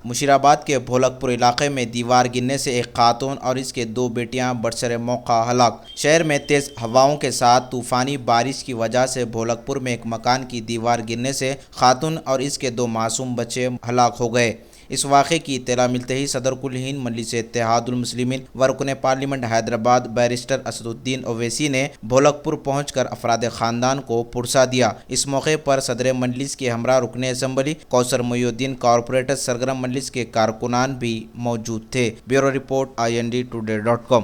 मुशीराबाद के भोलकपुर इलाके में दीवार गिरने से एक खातून और इसके 2 बेटियां बरसरे मौका हलाक। शहर में तेज हवाओं के साथ तूफानी बारिश की वजह से भोलकपुर में एक मकान की दीवार गिरने से खातून और इसके 2 मासूम बच्चे हलाक हो गए। इस वाक़े की इत्तला मिलते ही सदर कुल हिंद मजलिस इत्तेहादुल मुस्लिमीन व रुकन पार्लियामेंट हैदराबाद बैरिस्टर असदुद्दीन ओवैसी ने भोलकपुर पहुंचकर अफराद ख़ानदान को पुरसा दिया। इस मौके पर सदर मजलिस के हमरा रुकन असम्बली कौसर मोयुद्दीन, कॉरपोरेटर सरगर्म मजलिस के कारकुनान भी मौजूद थे। Bureau report IND today.com।